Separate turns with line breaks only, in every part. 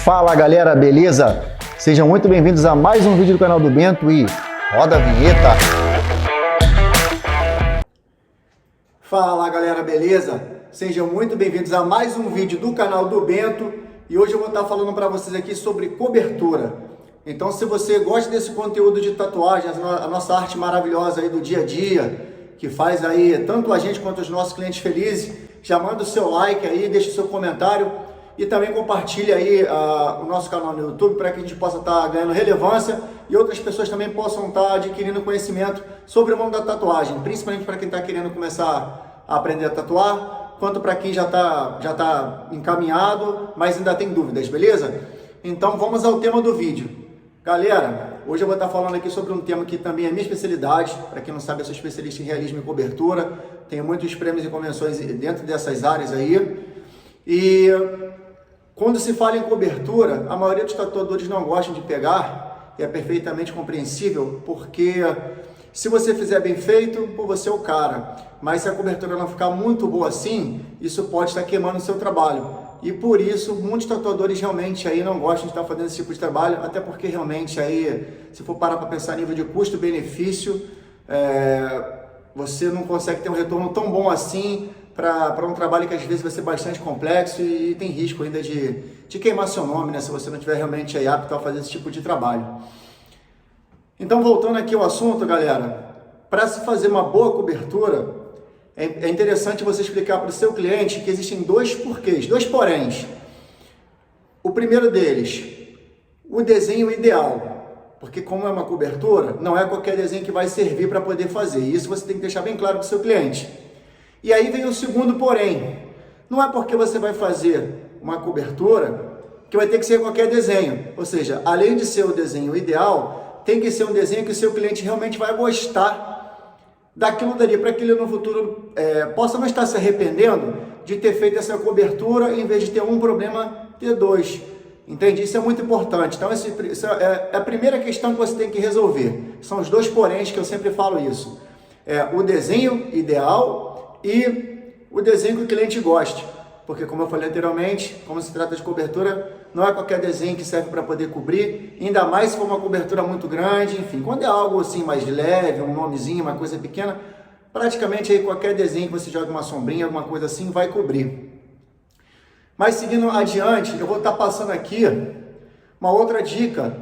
Fala galera, beleza? Sejam muito bem-vindos a mais um vídeo do canal do Bento e roda a vinheta! Fala galera, beleza? Sejam muito bem-vindos a mais um vídeo do canal do Bento e hoje eu vou estar falando para vocês aqui sobre cobertura. Então, se você gosta desse conteúdo de tatuagem, a nossa arte maravilhosa aí do dia a dia, que faz aí tanto a gente quanto os nossos clientes felizes, já manda o seu like aí, deixa o seu comentário e também compartilha aí o nosso canal no YouTube para que a gente possa estar ganhando relevância e outras pessoas também possam estar adquirindo conhecimento sobre o mundo da tatuagem, principalmente para quem está querendo começar a aprender a tatuar, quanto para quem já tá encaminhado, mas ainda tem dúvidas, beleza? Então vamos ao tema do vídeo. Galera, hoje eu vou estar falando aqui sobre um tema que também é minha especialidade. Para quem não sabe, eu sou especialista em realismo e cobertura, tenho muitos prêmios e convenções dentro dessas áreas aí. E quando se fala em cobertura, a maioria dos tatuadores não gostam de pegar, e é perfeitamente compreensível, porque se você fizer bem feito, pô, você é o cara. Mas se a cobertura não ficar muito boa assim, isso pode estar queimando o seu trabalho. E por isso, muitos tatuadores realmente aí não gostam de estar fazendo esse tipo de trabalho, até porque realmente aí, se for parar para pensar em nível de custo-benefício, você não consegue ter um retorno tão bom assim para um trabalho que às vezes vai ser bastante complexo e tem risco ainda de queimar seu nome, né, se você não estiver realmente aí apto a fazer esse tipo de trabalho. Então, voltando aqui ao assunto, galera, para se fazer uma boa cobertura, é interessante você explicar para o seu cliente que existem dois porquês, dois poréns. O primeiro deles, o desenho ideal, porque como é uma cobertura, não é qualquer desenho que vai servir para poder fazer. Isso você tem que deixar bem claro para o seu cliente. E aí vem o segundo porém, não é porque você vai fazer uma cobertura que vai ter que ser qualquer desenho. Ou seja, além de ser o desenho ideal, tem que ser um desenho que o seu cliente realmente vai gostar daquilo dali, para que ele no futuro possa não estar se arrependendo de ter feito essa cobertura, em vez de ter um problema, ter dois. Entende? Isso é muito importante. Então, isso é a primeira questão que você tem que resolver. São os dois poréns que eu sempre falo isso. O desenho ideal e o desenho que o cliente goste. Porque, como eu falei anteriormente, como se trata de cobertura, não é qualquer desenho que serve para poder cobrir, ainda mais se for uma cobertura muito grande, enfim. Quando é algo assim mais leve, um nomezinho, uma coisa pequena, praticamente aí qualquer desenho que você joga uma sombrinha, alguma coisa assim, vai cobrir. Mas seguindo adiante, eu vou estar passando aqui uma outra dica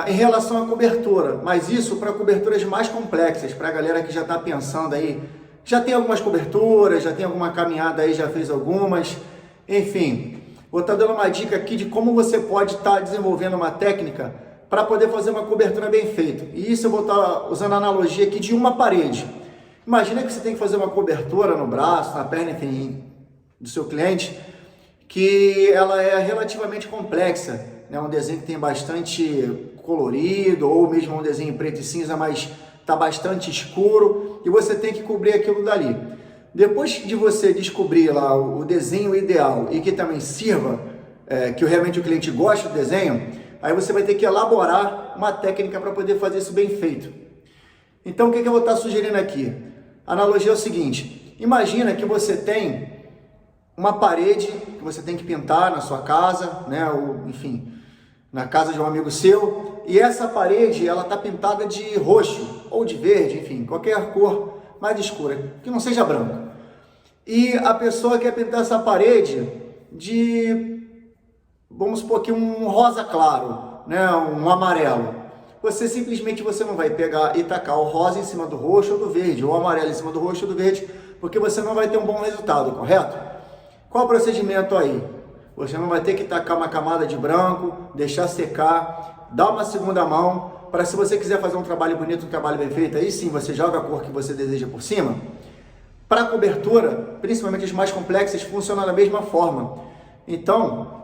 em relação à cobertura, mas isso para coberturas mais complexas, para a galera que já está pensando aí, já tem algumas coberturas, já tem alguma caminhada aí, já fez algumas, enfim. Vou estar dando uma dica aqui de como você pode estar desenvolvendo uma técnica para poder fazer uma cobertura bem feita. E isso eu vou estar usando a analogia aqui de uma parede. Imagina que você tem que fazer uma cobertura no braço, na perna, enfim, do seu cliente, que ela é relativamente complexa, né? Um desenho que tem bastante colorido, ou mesmo um desenho em preto e cinza, mas está bastante escuro, e você tem que cobrir aquilo dali. Depois de você descobrir lá o desenho ideal e que também sirva, que realmente o cliente goste do desenho, aí você vai ter que elaborar uma técnica para poder fazer isso bem feito. Então, o que eu vou estar sugerindo aqui? A analogia é o seguinte: imagina que você tem uma parede que você tem que pintar na sua casa, né, ou enfim, na casa de um amigo seu, e essa parede ela está pintada de roxo ou de verde, enfim, qualquer cor mais escura, que não seja branco. E a pessoa quer pintar essa parede de, vamos supor aqui, um rosa claro, né, um amarelo. Você não vai pegar e tacar o rosa em cima do roxo ou do verde, ou o amarelo em cima do roxo ou do verde, porque você não vai ter um bom resultado, correto? Qual o procedimento aí? Você não vai ter que tacar uma camada de branco, deixar secar, dar uma segunda mão, para se você quiser fazer um trabalho bonito, um trabalho bem feito, aí sim você joga a cor que você deseja por cima. Para a cobertura, principalmente as mais complexas, funciona da mesma forma. Então,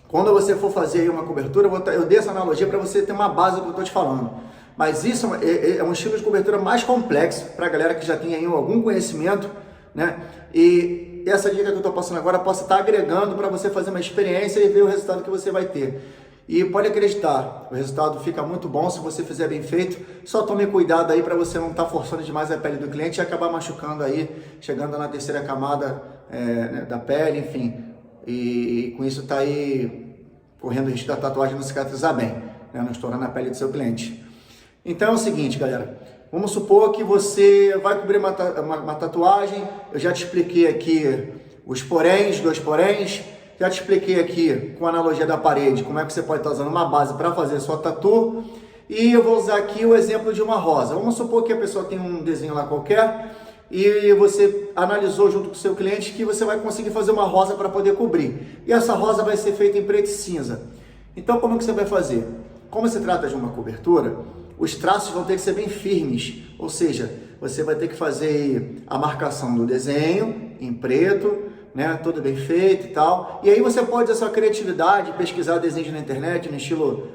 quando você for fazer aí uma cobertura, eu dei essa analogia para você ter uma base do que eu estou te falando. Mas isso é um estilo de cobertura mais complexo, para a galera que já tem aí algum conhecimento, né? E essa dica que eu estou passando agora possa estar agregando para você fazer uma experiência e ver o resultado que você vai ter. E pode acreditar, o resultado fica muito bom se você fizer bem feito. Só tome cuidado aí para você não estar forçando demais a pele do cliente e acabar machucando aí, chegando na terceira camada da pele, enfim. E com isso tá aí correndo o risco da tatuagem não cicatrizar bem, né? Não estourando a pele do seu cliente. Então é o seguinte, galera, vamos supor que você vai cobrir uma tatuagem, eu já te expliquei aqui os poréns, 2 poréns, já te expliquei aqui com a analogia da parede, como é que você pode estar usando uma base para fazer a sua tatu, e eu vou usar aqui o exemplo de uma rosa. Vamos supor que a pessoa tem um desenho lá qualquer, e você analisou junto com o seu cliente que você vai conseguir fazer uma rosa para poder cobrir, e essa rosa vai ser feita em preto e cinza. Então como que você vai fazer? Como se trata de uma cobertura, os traços vão ter que ser bem firmes, ou seja, você vai ter que fazer a marcação do desenho em preto, né, tudo bem feito e tal, e aí você pode usar sua criatividade, pesquisar desenhos na internet, no estilo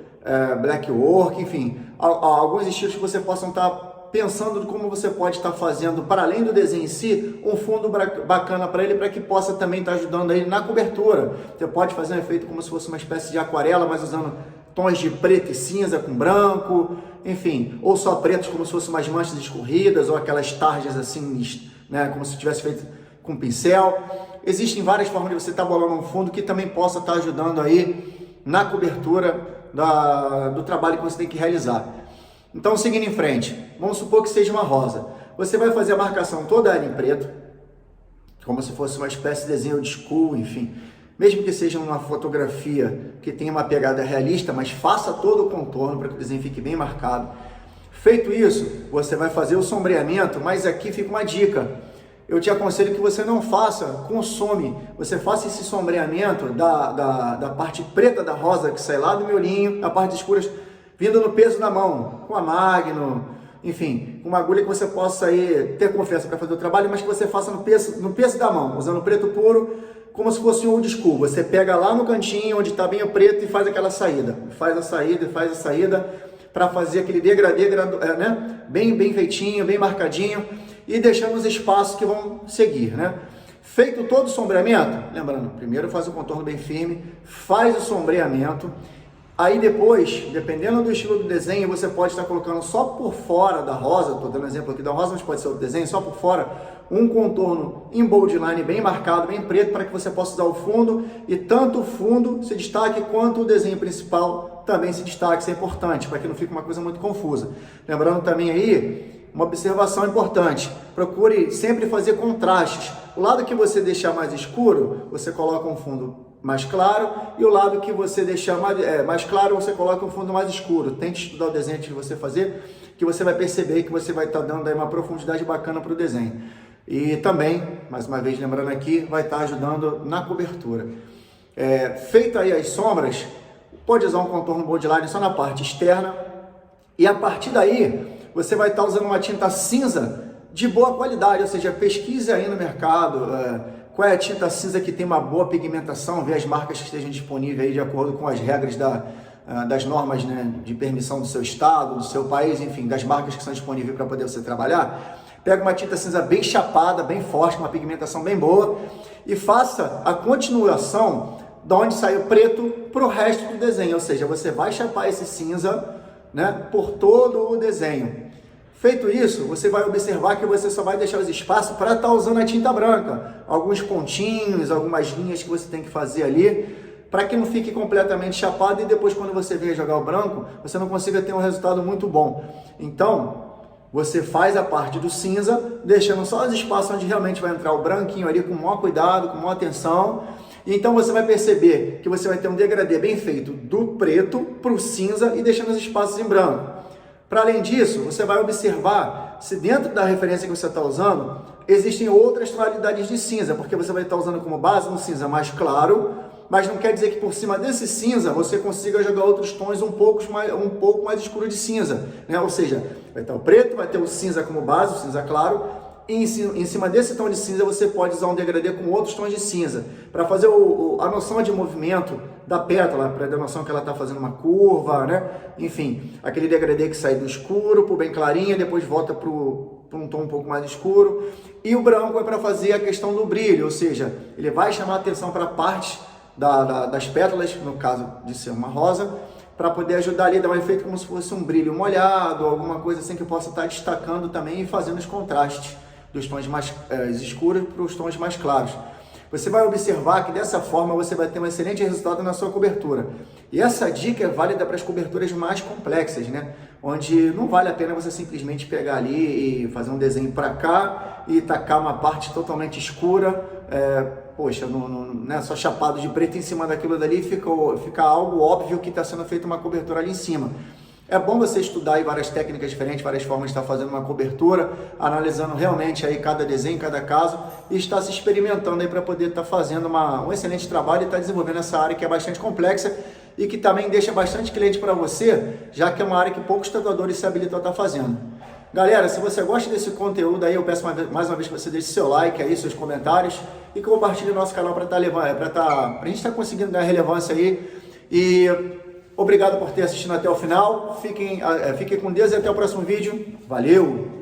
black work, enfim, alguns estilos que você possa estar pensando de como você pode estar fazendo, para além do desenho em si, um fundo bacana para ele, para que possa também estar ajudando ele na cobertura. Você pode fazer um efeito como se fosse uma espécie de aquarela, mas usando tons de preto e cinza com branco, enfim, ou só pretos como se fossem umas manchas escorridas, ou aquelas tarjas assim, né, como se tivesse feito com pincel. Existem várias formas de você estar bolando um fundo que também possa estar ajudando aí na cobertura do trabalho que você tem que realizar. Então, seguindo em frente, vamos supor que seja uma rosa. Você vai fazer a marcação toda ela em preto, como se fosse uma espécie de desenho old school, enfim. Mesmo que seja uma fotografia que tenha uma pegada realista, mas faça todo o contorno para que o desenho fique bem marcado. Feito isso, você vai fazer o sombreamento, mas aqui fica uma dica. Eu te aconselho que você não faça com some, você faça esse sombreamento da parte preta da rosa que sai lá do miolinho, a parte escura vindo no peso da mão, com a Magno, enfim, com uma agulha que você possa aí ter confiança para fazer o trabalho, mas que você faça no peso da mão, usando preto puro, como se fosse um old school. Você pega lá no cantinho onde está bem o preto e faz aquela saída, faz a saída para fazer aquele degradê, né? bem feitinho, bem marcadinho, e deixando os espaços que vão seguir, né? Feito todo o sombreamento, lembrando, primeiro faz o contorno bem firme, faz o sombreamento, aí depois, dependendo do estilo do desenho, você pode estar colocando só por fora da rosa, estou dando exemplo aqui da rosa, mas pode ser outro desenho, só por fora, um contorno em bold line bem marcado, bem preto, para que você possa usar o fundo, e tanto o fundo se destaque, quanto o desenho principal também se destaque, isso é importante, para que não fique uma coisa muito confusa. Lembrando também aí, uma observação importante, procure sempre fazer contrastes. O lado que você deixar mais escuro, você coloca um fundo mais claro, e o lado que você deixar mais claro, você coloca um fundo mais escuro. Tente estudar o desenho antes de você fazer, que você vai perceber que você vai estar dando aí uma profundidade bacana para o desenho. E também, mais uma vez lembrando aqui, vai estar ajudando na cobertura. Feito aí as sombras, pode usar um contorno boldline só na parte externa, e a partir daí, você vai estar usando uma tinta cinza de boa qualidade, ou seja, pesquise aí no mercado qual é a tinta cinza que tem uma boa pigmentação, vê as marcas que estejam disponíveis aí de acordo com as regras das normas, né, de permissão do seu estado, do seu país, enfim, das marcas que são disponíveis para poder você trabalhar. Pega uma tinta cinza bem chapada, bem forte, uma pigmentação bem boa, e faça a continuação de onde saiu preto para o resto do desenho, ou seja, você vai chapar esse cinza, né, por todo o desenho. Feito isso, você vai observar que você só vai deixar os espaços para estar usando a tinta branca, alguns pontinhos, algumas linhas que você tem que fazer ali, para que não fique completamente chapado e depois quando você vier jogar o branco, você não consiga ter um resultado muito bom. Então, você faz a parte do cinza, deixando só os espaços onde realmente vai entrar o branquinho ali com o maior cuidado, com maior atenção. E então você vai perceber que você vai ter um degradê bem feito do preto para o cinza e deixando os espaços em branco. Para além disso, você vai observar se dentro da referência que você está usando, existem outras tonalidades de cinza, porque você vai estar usando como base um cinza mais claro, mas não quer dizer que por cima desse cinza você consiga jogar outros tons um pouco mais escuro de cinza, né? Ou seja, vai estar o preto, vai ter o cinza como base, o cinza claro, e em cima desse tom de cinza você pode usar um degradê com outros tons de cinza, para fazer a noção de movimento da pétala, para dar a noção que ela está fazendo uma curva, né? Enfim, aquele degradê que sai do escuro para o bem clarinho, depois volta para um tom um pouco mais escuro, e o branco é para fazer a questão do brilho, ou seja, ele vai chamar a atenção para a parte das pétalas, no caso de ser uma rosa, para poder ajudar ali a dar um efeito como se fosse um brilho molhado, alguma coisa assim que possa estar destacando também e fazendo os contrastes dos tons mais escuros para os tons mais claros. Você vai observar que dessa forma você vai ter um excelente resultado na sua cobertura. E essa dica é válida para as coberturas mais complexas, né? Onde não vale a pena você simplesmente pegar ali e fazer um desenho para cá e tacar uma parte totalmente escura, poxa, né, só chapado de preto em cima daquilo dali, fica algo óbvio que está sendo feita uma cobertura ali em cima. É bom você estudar aí várias técnicas diferentes, várias formas de estar fazendo uma cobertura, analisando realmente aí cada desenho, cada caso, e estar se experimentando aí para poder estar fazendo um excelente trabalho e estar desenvolvendo essa área que é bastante complexa e que também deixa bastante cliente para você, já que é uma área que poucos tatuadores se habilitam a estar fazendo. Galera, se você gosta desse conteúdo aí, eu peço mais uma vez que você deixe seu like aí, seus comentários e que compartilhe o nosso canal para a gente estar conseguindo ganhar relevância aí. E obrigado por ter assistido até o final. Fiquem com Deus e até o próximo vídeo. Valeu!